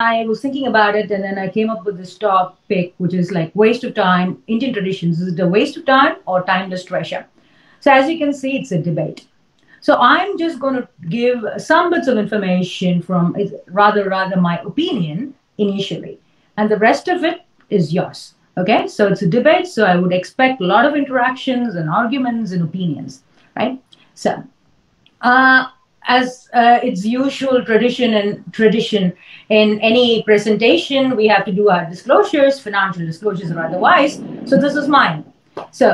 I was thinking about it, and then I came up with this topic, which is like waste of time. Indian traditions, is it a waste of time or timeless treasure? So as you can see, it's a debate. So I'm just going to give some bits of information from rather my opinion initially, and the rest of it is yours. Okay, so it's a debate. So I would expect a lot of interactions and arguments and opinions, right? So uh, as its usual tradition in any presentation, we have to do our disclosures, financial disclosures or otherwise. So this is mine. So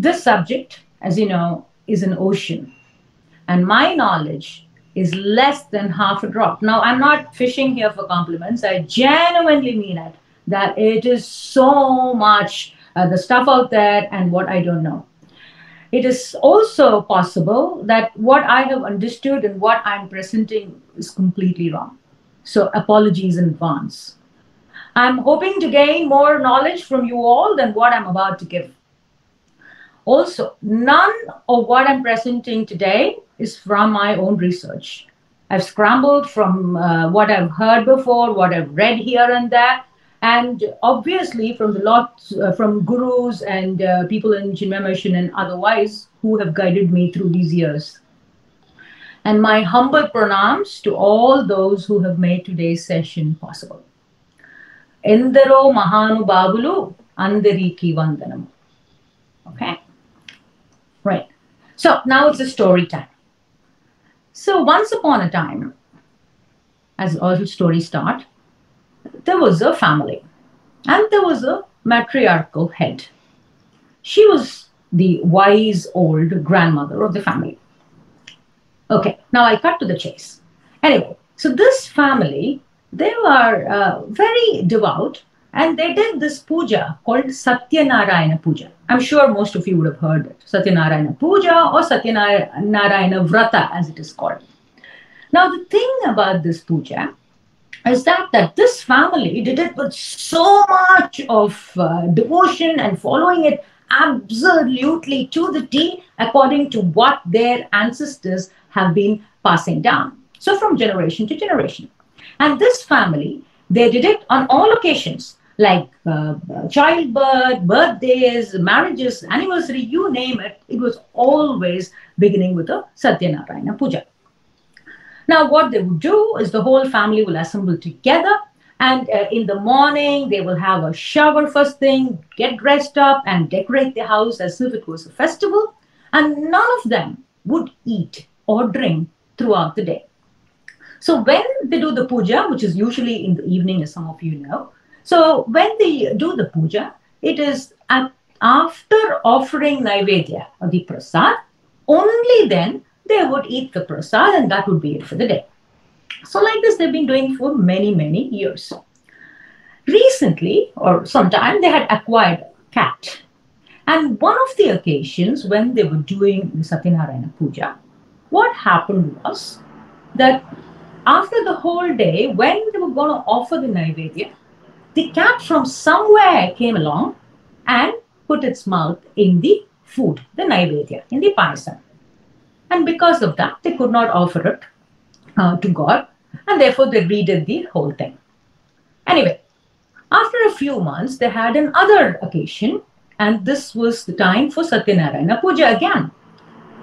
this subject, as you know, is an ocean, and my knowledge is less than half a drop. Now, I'm not fishing here for compliments. I genuinely mean it, that it is so much the stuff out there and what I don't know. It is also possible that what I have understood and what I'm presenting is completely wrong. So, apologies in advance. I'm hoping to gain more knowledge from you all than what I'm about to give. Also, none of what I'm presenting today is from my own research. I've scrambled from what I've heard before, what I've read here and there, and obviously from the lots from gurus and people in Chinmaya Mission and otherwise who have guided me through these years. And my humble pranams to all those who have made today's session possible. Endaro Mahanu Babulu Andariki Vandanam. Okay. Right. So now it's a story time. So once upon a time, as all stories start, there was a family and there was a matriarchal head. She was the wise old grandmother of the family. Okay, now I cut to the chase. Anyway, so this family, they were very devout, and they did this puja called Satyanarayana Puja. I'm sure most of you would have heard it. Satyanarayana Puja or Satyanarayana Vrata as it is called. Now the thing about this puja is that this family did it with so much of devotion and following it absolutely to the T according to what their ancestors have been passing down. So from generation to generation. And this family, they did it on all occasions, like childbirth, birthdays, marriages, anniversary, you name it. It was always beginning with a Satyanarayana Puja. Now, what they would do is the whole family will assemble together, and in the morning, they will have a shower first thing, get dressed up, and decorate the house as if it was a festival. And none of them would eat or drink throughout the day. So when they do the puja, which is usually in the evening, as some of you know, so when they do the puja, it is after offering Naivedya or the prasad, only then they would eat the prasad, and that would be it for the day. So like this, they've been doing for many, many years. Recently, or sometime, they had acquired a cat. And one of the occasions when they were doing the Satyanarayana Puja, what happened was that after the whole day, when they were going to offer the Naivedya, the cat from somewhere came along and put its mouth in the food, the Naivedya, in the payasam. And because of that, they could not offer it to God, and therefore they redid the whole thing. Anyway, after a few months, they had another occasion, and this was the time for Satyanarayana Puja again.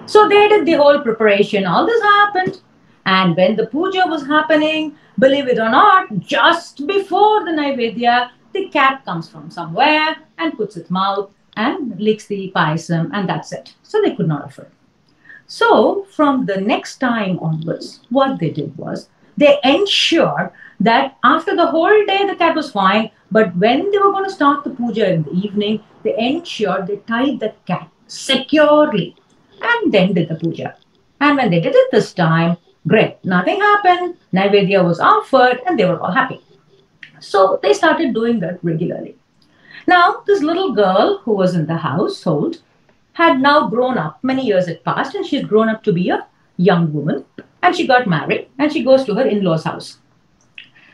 So they did the whole preparation, all this happened, and when the puja was happening, believe it or not, just before the Naivedya, the cat comes from somewhere and puts its mouth and licks the payasam, and that's it. So they could not offer it. So from the next time onwards, what they did was they ensured that after the whole day the cat was fine, but when they were going to start the puja in the evening, they ensured they tied the cat securely and then did the puja. And when they did it this time, great, nothing happened, Naivedya was offered, and they were all happy. So they started doing that regularly. Now, this little girl who was in the household had now grown up. Many years had passed, and she's grown up to be a young woman, and she got married, and she goes to her in-laws' house.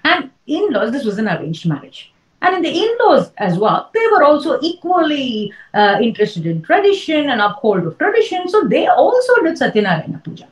And in-laws, this was an arranged marriage. And in the in-laws as well, they were also equally interested in tradition and uphold of tradition. So they also did Satyanarayana Puja.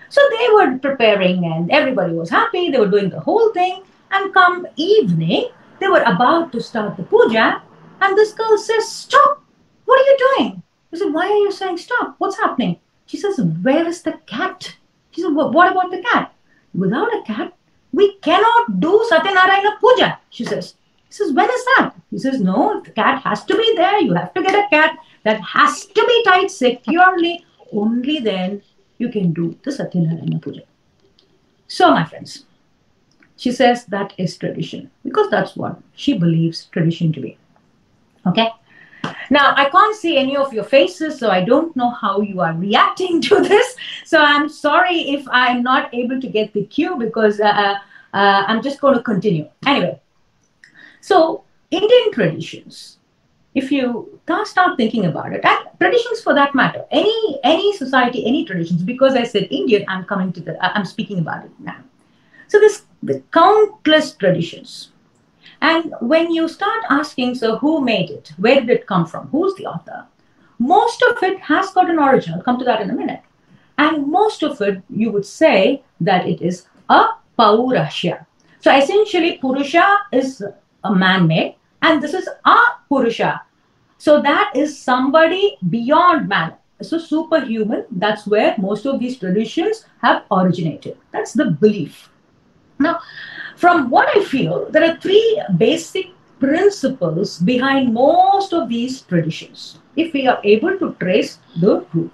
So they were preparing, and everybody was happy. They were doing the whole thing. And come evening, they were about to start the puja, and this girl says, "Stop! What are you doing?" He said, "Why are you saying stop? What's happening?" She says, "Where is the cat?" She said, "What about the cat?" "Without a cat, we cannot do Satyanarayana puja," she says. He says, "When is that?" He says, "No, the cat has to be there. You have to get a cat that has to be tied securely. Only then you can do the Satyanarayana puja." So, my friends, she says that is tradition because that's what she believes tradition to be. Okay. Now, I can't see any of your faces, so I don't know how you are reacting to this. So I'm sorry if I'm not able to get the cue because I'm just going to continue. Anyway, so Indian traditions, if you start thinking about it, and traditions for that matter, any society, any traditions, because I said Indian, I'm speaking about it now. So the countless traditions. And when you start asking, so who made it? Where did it come from? Who's the author? Most of it has got an origin. I'll come to that in a minute. And most of it, you would say that it is a Paurashya. So essentially, Purusha is a man-made, and this is a Purusha. So that is somebody beyond man. So superhuman, that's where most of these traditions have originated. That's the belief. Now, from what I feel, there are three basic principles behind most of these traditions, if we are able to trace the root.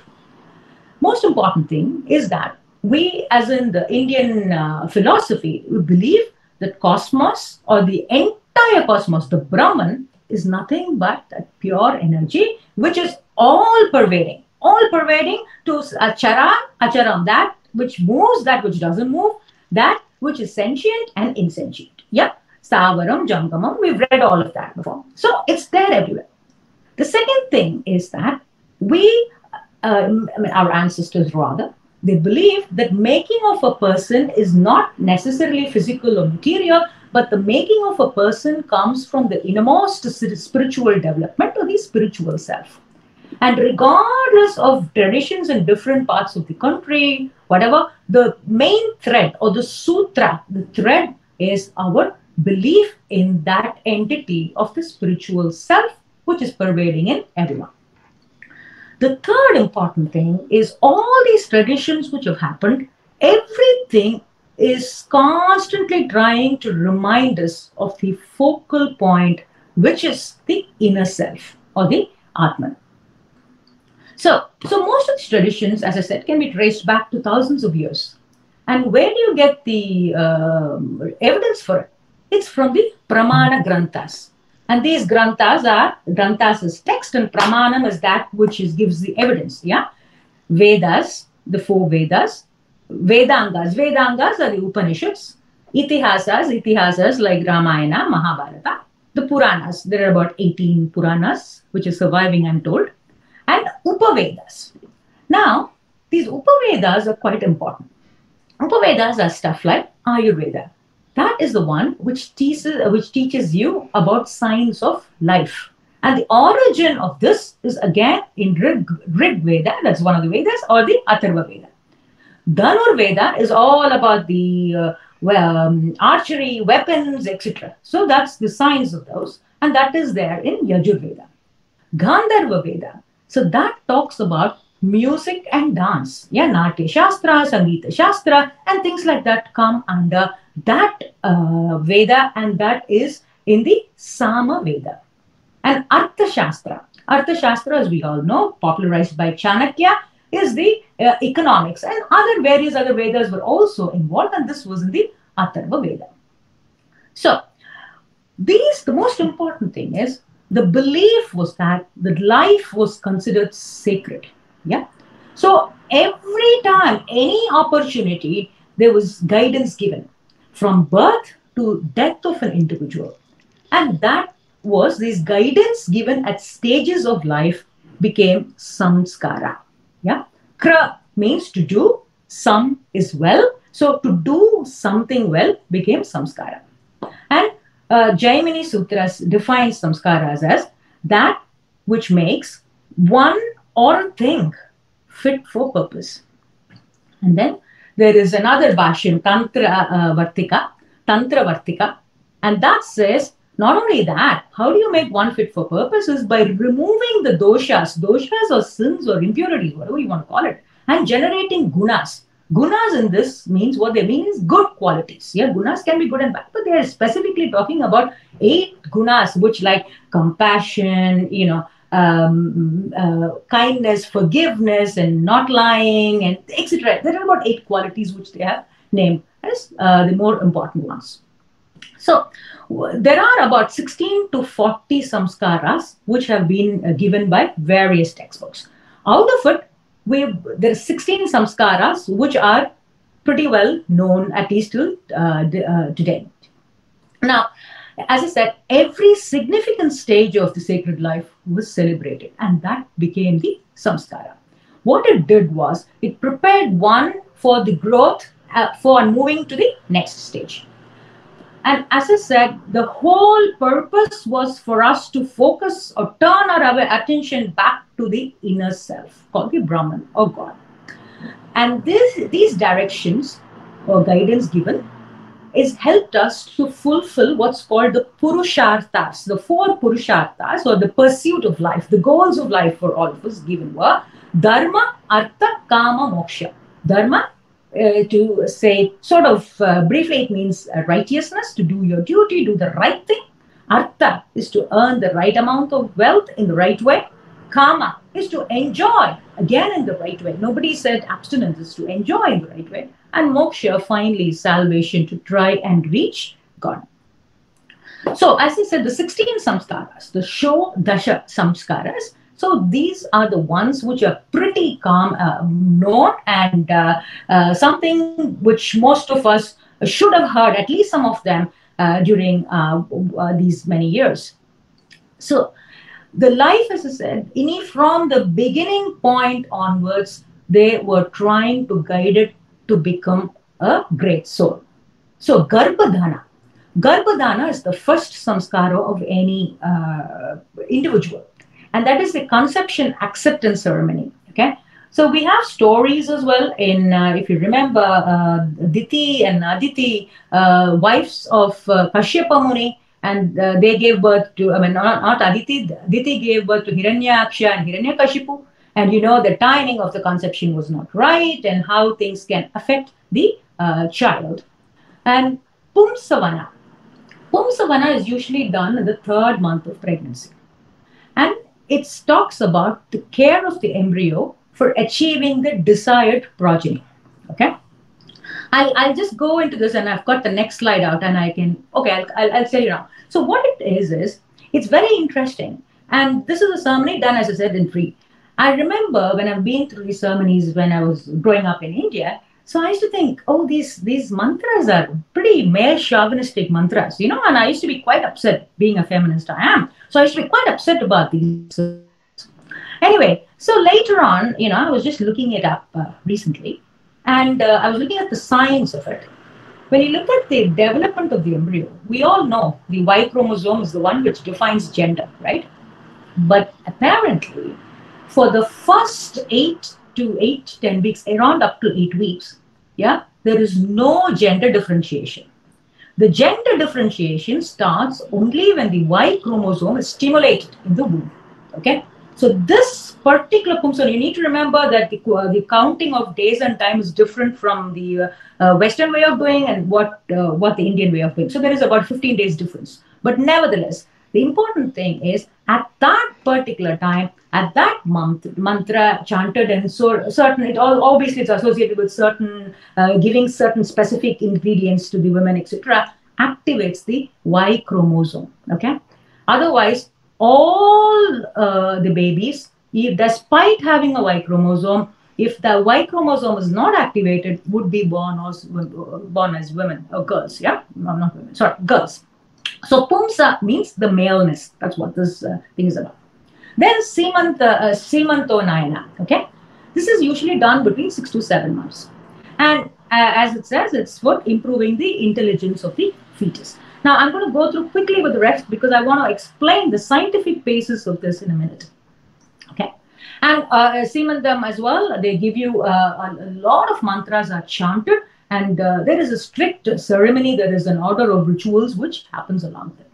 Most important thing is that we, as in the Indian philosophy, we believe that cosmos or the entire cosmos, the Brahman, is nothing but that pure energy, which is all pervading to acharam, that which moves, that which doesn't move, that which is sentient and insentient. Yeah, Stavaram, Jangamam, we've read all of that before. So it's there everywhere. The second thing is that our ancestors rather, they believed that making of a person is not necessarily physical or material, but the making of a person comes from the innermost spiritual development or the spiritual self. And regardless of traditions in different parts of the country, whatever, the main thread or the sutra, the thread is our belief in that entity of the spiritual self, which is pervading in everyone. The third important thing is all these traditions which have happened, everything is constantly trying to remind us of the focal point, which is the inner self or the Atman. So most of these traditions, as I said, can be traced back to thousands of years. And where do you get the evidence for it? It's from the Pramana Granthas. And these Granthas is text and Pramanam is that which gives the evidence. Yeah, Vedas, the four Vedas, Vedangas are the Upanishads, Itihasas like Ramayana, Mahabharata, the Puranas, there are about 18 Puranas, which is surviving, I'm told, and Upavedas. Now, these Upavedas are quite important. Upavedas are stuff like Ayurveda. That is the one which teaches you about science of life. And the origin of this is again in Rig Veda, that's one of the Vedas, or the Atharva Veda. Dhanur Veda is all about the archery, weapons, etc. So that's the science of those, and that is there in Yajur Veda. Gandharva Veda, so that talks about music and dance. Yeah, Natya Shastra, Sangeeta Shastra, and things like that come under that Veda, and that is in the Sama Veda. And Artha Shastra, as we all know, popularized by Chanakya, is the economics, and various other Vedas were also involved, and this was in the Atharva Veda. So, the most important thing is the belief was that the life was considered sacred. Yeah. So every time, any opportunity, there was guidance given from birth to death of an individual. And that was this guidance given at stages of life became samskara. Yeah. Kra means to do, sam is well. So to do something well became samskara. And Jaimini Sutras defines samskaras as that which makes one or a thing fit for purpose. And then there is another Bhashyam, Tantra Vartika, Tantra Vartika. And that says, not only that, how do you make one fit for purpose is by removing the doshas or sins or impurities, whatever you want to call it, and generating gunas. Gunas in this means what they mean is good qualities. Yeah, gunas can be good and bad, but they are specifically talking about 8 gunas, which like compassion, kindness, forgiveness, and not lying, and etc. There are about 8 qualities which they have named as the more important ones. So there are about 16 to 40 samskaras which have been given by various textbooks. Out of it, there are 16 samskaras which are pretty well known, at least till today. Now, as I said, every significant stage of the sacred life was celebrated, and that became the samskara. What it did was, it prepared one for the growth, for moving to the next stage. And as I said, the whole purpose was for us to focus or turn our attention back to the inner self, called the Brahman or God. And these directions or guidance given is helped us to fulfill what's called the Purusharthas, the 4 Purusharthas, or the pursuit of life. The goals of life for all of us given were Dharma, Artha, Kama, Moksha. Dharma, to say sort of briefly, it means righteousness, to do your duty, do the right thing. Artha is to earn the right amount of wealth in the right way. Kama is to enjoy, again in the right way. Nobody said abstinence is to enjoy in the right way. And moksha, finally, salvation, to try and reach God. So, as I said, the 16 samskaras, the Sho Dasha samskaras, so these are the ones which are pretty known, and something which most of us should have heard, at least some of them, during these many years. So the life, as I said, from the beginning point onwards, they were trying to guide it to become a great soul. So Garbhadhana is the first samskara of any individual. And that is the conception acceptance ceremony. Okay, so we have stories as well in, if you remember, Diti and Aditi, wives of Kashyapa Muni, and they gave birth to, not Aditi, Diti gave birth to Hiranyaksha and Hiranyakashipu. And the timing of the conception was not right, and how things can affect the child. And Pumsavana is usually done in the 3rd month of pregnancy. And it talks about the care of the embryo for achieving the desired progeny. Okay, I'll just go into this, and I've got the next slide out, and I can, okay, I'll tell you now. So what it is it's very interesting, and this is a ceremony done, as I said, in free. I remember when I've been through these ceremonies when I was growing up in India. So I used to think, oh, these mantras are pretty male chauvinistic mantras, and I used to be quite upset. Being a feminist, I am. So I used to be quite upset about these. Anyway, so later on, I was just looking it up recently, and I was looking at the science of it. When you look at the development of the embryo, we all know the Y chromosome is the one which defines gender, right? But apparently, for the first 8 to 10 weeks, around up to 8 weeks, there is no gender differentiation. The gender differentiation starts only when the Y chromosome is stimulated in the womb. Okay, so this particular Pumsa, you need to remember that the counting of days and time is different from the Western way of doing and what the Indian way of doing. So there is about 15 days difference. But nevertheless, the important thing is at that particular time, at that month, mantra chanted, and so certain, it all obviously it's associated with certain giving certain specific ingredients to the women, etc., activates the Y chromosome. Okay, otherwise all the babies, despite having a Y chromosome, if the Y chromosome is not activated, would be born as women or girls. Yeah, no, not women. Sorry, girls. So Pumsa means the maleness. That's what this thing is about. Then Simanto Nayana. Okay, this is usually done between 6 to 7 months, and as it says, it's for improving the intelligence of the fetus. Now I'm going to go through quickly with the rest because I want to explain the scientific basis of this in a minute. Okay, and Simantam as well. They give you a lot of mantras are chanted, And there is a strict ceremony, there is an order of rituals which happens along with it.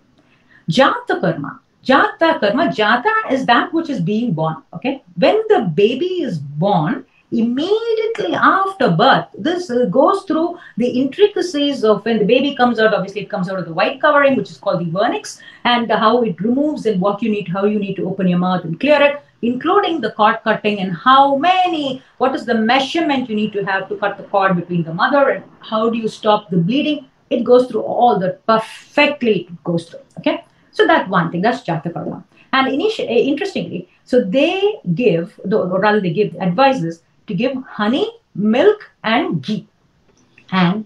Jata karma. Jata karma. Jata is that which is being born. Okay. When the baby is born, immediately after birth, this goes through the intricacies of when the baby comes out. Obviously, it comes out of the white covering, which is called the vernix, and how it removes and what you need, how you need to open your mouth and clear it, including the cord cutting and what is the measurement you need to have to cut the cord between the mother and how do you stop the bleeding. It goes through all that perfectly. It goes through. Okay. So that's one thing, that's Jatakarma. And interestingly, so they give, or rather they give advices to give honey, milk, and ghee. And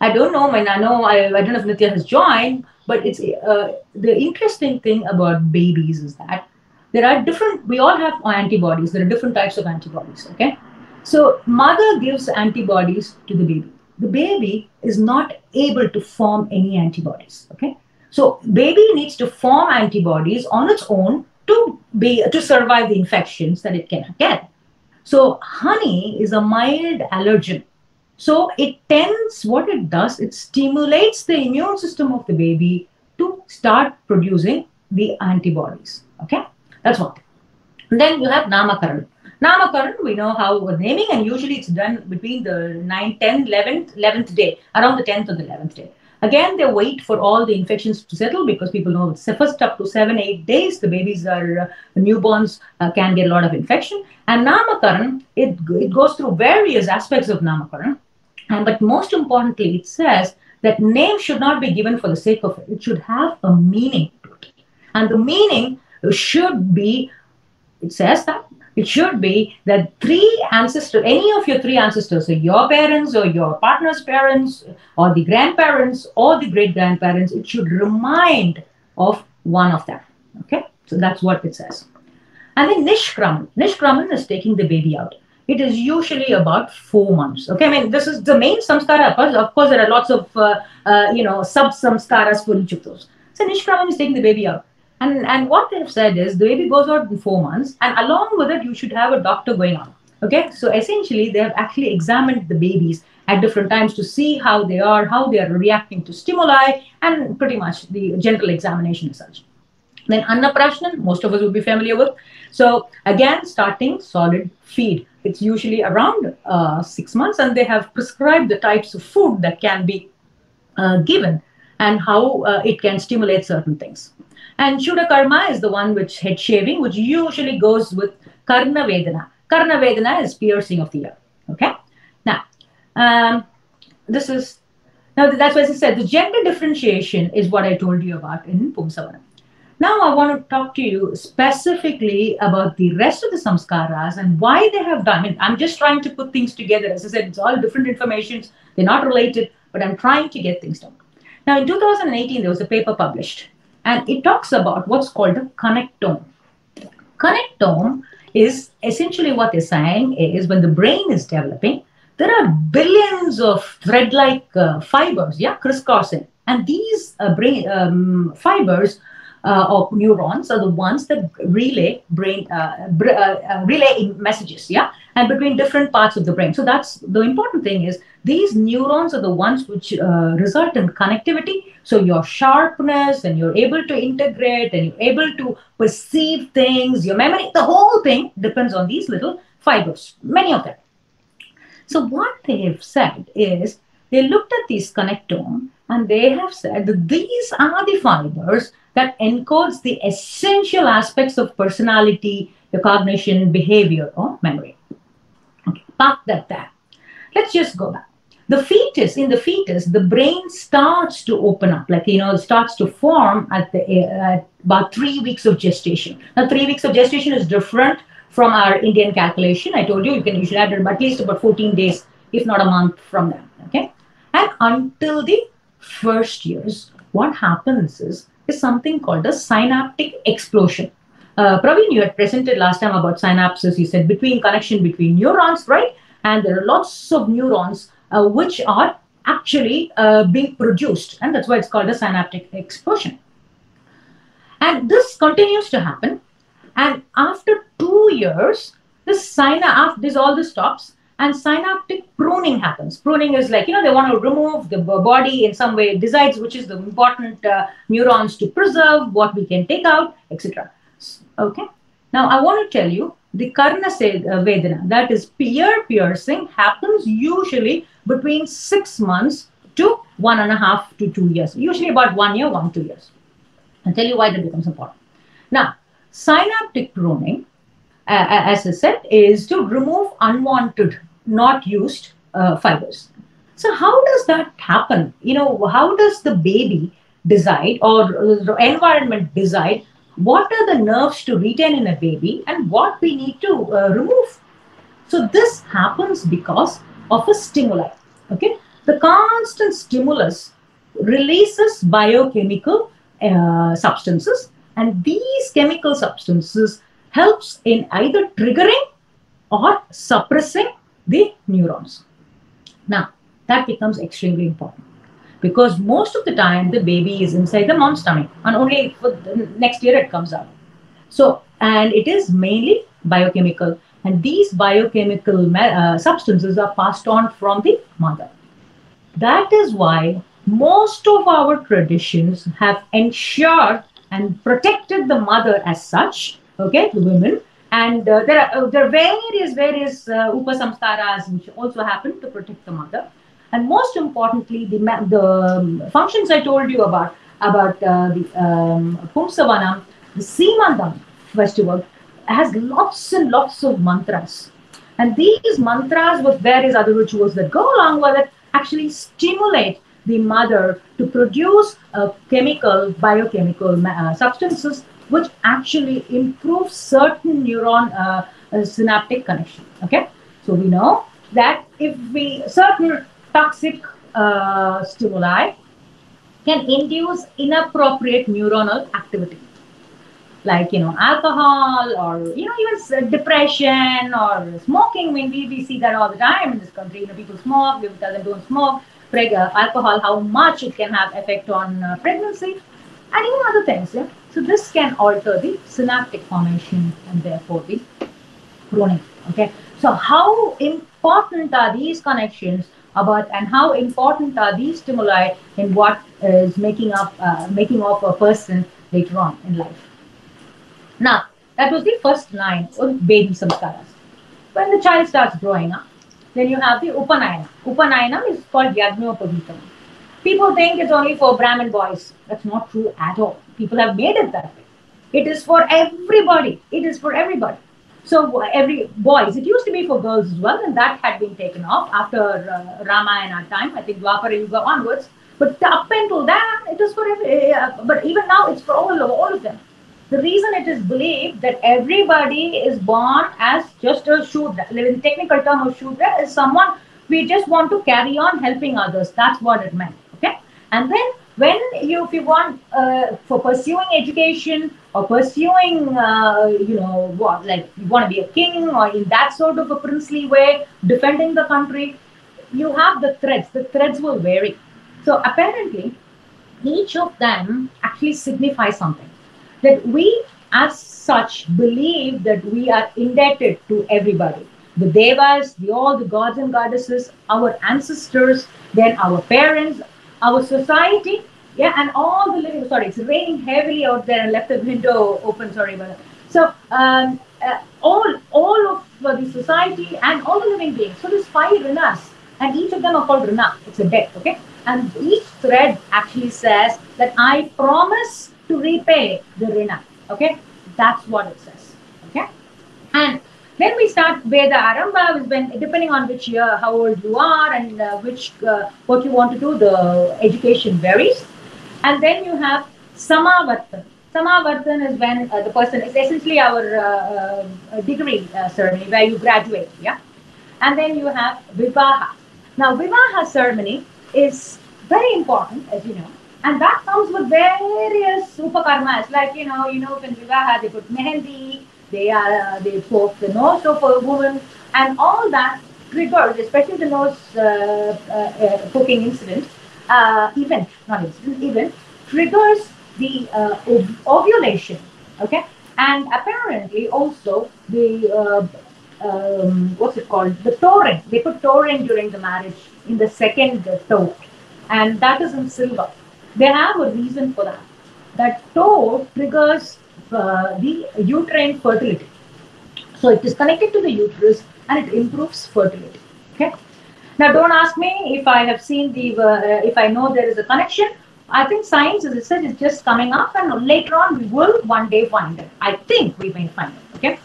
I don't know, I don't know if Nitya has joined, but it's the interesting thing about babies is that there are we all have antibodies, there are different types of antibodies, okay? So mother gives antibodies to the baby. The baby is not able to form any antibodies, okay? So baby needs to form antibodies on its own to survive the infections that it can get. So honey is a mild allergen. So what it does, it stimulates the immune system of the baby to start producing the antibodies. Okay, that's one thing. And then you have Namakaran. Namakaran, we know how naming, and usually it's done between the 9th, 10th, 11th day, around the 10th or the 11th day. Again, they wait for all the infections to settle because people know it's first up to 7-8 days, the babies are newborns can get a lot of infection. And Namakaran, it goes through various aspects of Namakaran. But most importantly, it says that name should not be given for the sake of it. It should have a meaning to it. And the meaning should be, it says that, it should be that any of your three ancestors, so your parents or your partner's parents or the grandparents or the great-grandparents, it should remind of one of them. Okay, so that's what it says. And then Nishkraman. Nishkraman is taking the baby out. It is usually about 4 months. Okay, I mean, this is the main samskara. Of course, there are lots of, sub-samskaras for each of those. So Nishkraman is taking the baby out. And what they have said is the baby goes out in 4 months, and along with it, you should have a doctor going on. Okay, so essentially, they have actually examined the babies at different times to see how they are reacting to stimuli, and pretty much the general examination as such. Then Annaprashnan, most of us will be familiar with. So again, starting solid feed. It's usually around 6 months, and they have prescribed the types of food that can be given and how it can stimulate certain things. And Shuddha Karma is the one which head shaving, which usually goes with Karna Vedana. Karna Vedana is piercing of the ear. Okay. Now, that's why I said the gender differentiation is what I told you about in Pumsavana. Now I want to talk to you specifically about the rest of the samskaras and why they have done it. I'm just trying to put things together. As I said, it's all different informations. They're not related, but I'm trying to get things done. Now, in 2018, there was a paper published, and it talks about what's called a connectome. Connectome is essentially what they're saying is when the brain is developing, there are billions of thread-like fibers, crisscrossing. And these brain fibers or neurons are the ones that relay messages, and between different parts of the brain. So that's the important thing is these neurons are the ones which result in connectivity. So your sharpness, and you're able to integrate, and you're able to perceive things, your memory, the whole thing depends on these little fibers, many of them. So what they have said is they looked at these connectome, and they have said that these are the fibers that encodes the essential aspects of personality, the cognition, behavior, or memory. Okay, park that there. Let's just go back. In the fetus, the brain starts to open up, starts to form at about 3 weeks of gestation. Now, 3 weeks of gestation is different from our Indian calculation. I told you, you should add at least about 14 days, if not a month from that. Okay, and until the first years, what happens is something called a synaptic explosion. Praveen, you had presented last time about synapses. You said connection between neurons, right? And there are lots of neurons which are actually being produced, and that's why it's called a synaptic explosion. And this continues to happen. And after 2 years, all this stops, and synaptic pruning happens. Pruning is like, they want to remove the body in some way, it decides which is the important neurons to preserve, what we can take out, etc. Okay. Now, I want to tell you the Karna Vedana, that is ear piercing, happens usually between 6 months to 1.5 to 2 years, usually about 1 year, 2 years. I'll tell you why that becomes important. Now, synaptic pruning, as I said, is to remove unwanted, not used fibers. So how does that happen? How does the baby decide, or the environment decide, what are the nerves to retain in a baby and what we need to remove? So this happens because of a stimuli. Okay, the constant stimulus releases biochemical substances, and these chemical substances helps in either triggering or suppressing the neurons. Now, that becomes extremely important because most of the time the baby is inside the mom's stomach and only for the next year it comes out. So, and it is mainly biochemical, and these biochemical substances are passed on from the mother. That is why most of our traditions have ensured and protected the mother as such, okay, the women. And there are various upasamskaras which also happen to protect the mother. And most importantly, the functions I told you about the Pumsavanam, the Simandam festival, has lots and lots of mantras. And these mantras with various other rituals that go along with it actually stimulate the mother to produce biochemical substances which actually improve certain neuron synaptic connection. Okay, so we know that if certain toxic stimuli can induce inappropriate neuronal activity, like alcohol, or even depression or smoking. I mean, we see that all the time in this country. People smoke, we tell them don't smoke. Alcohol, how much it can have effect on pregnancy, and even other things. Yeah? So this can alter the synaptic formation and therefore the pruning. Okay. So how important are these connections and how important are these stimuli in what is making of a person later on in life? Now, that was the first line of baby samskaras. When the child starts growing up, then you have the Upanayana. Upanayana is called Yajnopadhitam. People think it's only for Brahmin boys. That's not true at all. People have made it that way. It is for everybody. It is for everybody. So every boys, it used to be for girls as well, and that had been taken off after Ramayana time, I think Dwapara Yuga onwards. But up until that, it is for but even now, it's for all of them. The reason it is believed that everybody is born as just a Shudra, the technical term of Shudra is someone we just want to carry on helping others. That's what it meant. Okay, and then if you want for pursuing education or pursuing like you want to be a king or in that sort of a princely way, defending the country, you have the threads. The threads will vary. So apparently, each of them actually signifies something. That we as such believe that we are indebted to everybody. The Devas, all the gods and goddesses, our ancestors, then our parents, our society, yeah, and all the living. Sorry, it's raining heavily out there and left the window open. Sorry about that. So all of the society and all the living beings. So there's 5 rinas, and each of them are called rina. It's a debt, okay? And each thread actually says that I promise to repay the rina. Okay, that's what it says. Okay, and then we start Veda Arambha, is when depending on which year, how old you are, and what you want to do, the education varies. And then you have Samavartan. Samavartan is when the person is essentially our degree ceremony where you graduate. Yeah, and then you have Vivaha. Now Vivaha ceremony is very important, as you know. And that comes with various upakarmas, like in Vivaha they put mehendi, they poke the nose of a woman, and all that triggers, especially the nose poking event triggers the ovulation. Okay, and apparently also the what's it called? The touring. They put touring during the marriage in the second toe, and that is in silver. They have a reason for that. That toe triggers the uterine fertility. So it is connected to the uterus and it improves fertility. Okay. Now, don't ask me if I have seen if I know there is a connection. I think science, as I said, is just coming up, and later on we will one day find it. I think we may find it. Okay.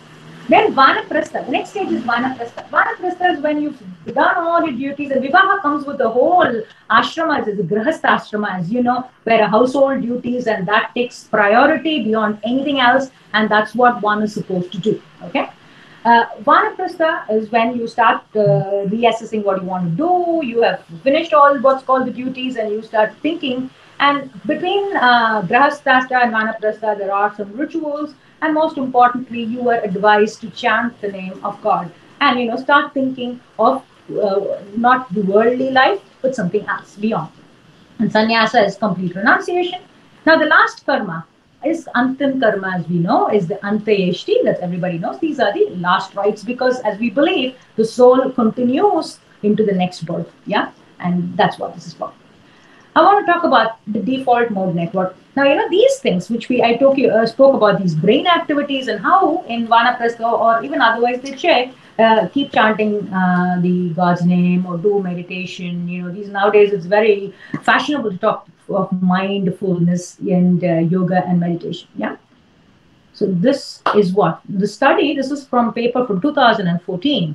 Then Vanaprastha. The next stage is Vanaprastha. Vanaprastha is when you've done all your duties, and Vivaha comes with the whole ashrama, as the Grahastha ashrama, as you know, where a household duties, and that takes priority beyond anything else, and that's what one is supposed to do. Okay. Vanaprastha is when you start reassessing what you want to do. You have finished all what's called the duties, and you start thinking. And between Grahasthashta and Vanaprastha, there are some rituals, and most importantly, you are advised to chant the name of God, and start thinking of not the worldly life, but something else beyond. And sannyasa is complete renunciation. Now, the last karma is antim karma, as we know, is the antayeshti, that everybody knows. These are the last rites, because as we believe, the soul continues into the next birth. Yeah, and that's what this is for. I want to talk about the default mode network. Now, these things which I spoke about, these brain activities, and how in Vanaprastha or even otherwise they check, keep chanting the God's name or do meditation. These nowadays it's very fashionable to talk of mindfulness and yoga and meditation. Yeah. So this is what the study. This is from paper from 2014.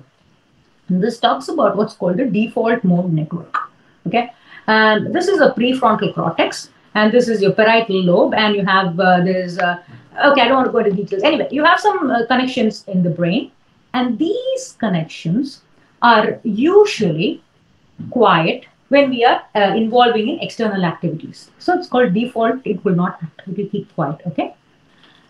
And this talks about what's called a default mode network. Okay. And this is a prefrontal cortex, and this is your parietal lobe, and you have okay, I don't want to go into details. Anyway, you have some connections in the brain, and these connections are usually quiet when we are involving in external activities. So it's called default. It will not act. It will keep quiet. Okay.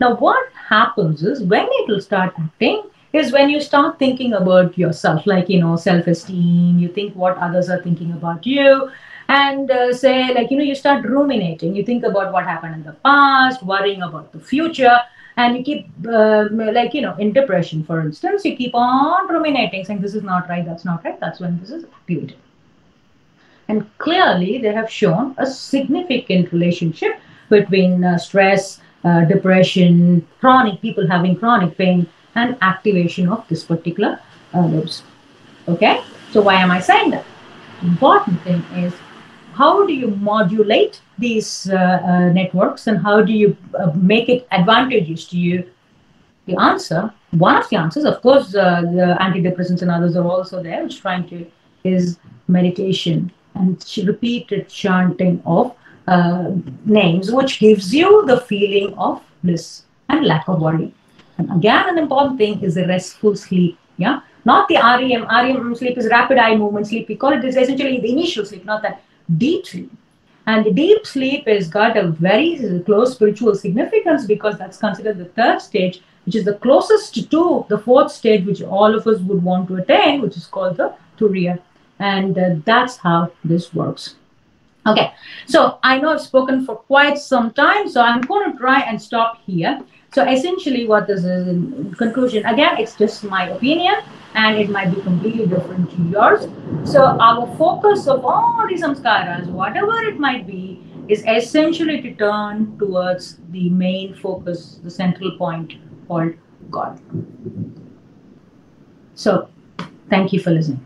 Now, what happens is when it will start acting is when you start thinking about yourself, like self-esteem. You think what others are thinking about you. And say, like, you start ruminating. You think about what happened in the past, worrying about the future, and you keep, in depression, for instance, you keep on ruminating, saying this is not right, that's not right. That's when this is activated. And clearly, they have shown a significant relationship between stress, depression, people having chronic pain, and activation of this particular lobes. Okay? So why am I saying that? Important thing is, how do you modulate these networks, and how do you make it advantageous to you? The answer, one of the answers, of course, the antidepressants and others are also there, which is meditation and repeated chanting of names, which gives you the feeling of bliss and lack of worry. And again, an important thing is the restful sleep. Yeah, not the REM. REM sleep is rapid eye movement sleep. We call it, is essentially the initial sleep, not that deep sleep. And the deep sleep has got a very close spiritual significance, because that's considered the third stage, which is the closest to the fourth stage, which all of us would want to attain, which is called the Turiya. And that's how this works. Okay, so I know I've spoken for quite some time, so I'm going to try and stop here. So essentially what this is, in conclusion, again, it's just my opinion, and it might be completely different to yours. So our focus of all these samskaras, whatever it might be, is essentially to turn towards the main focus, the central point called God. So thank you for listening.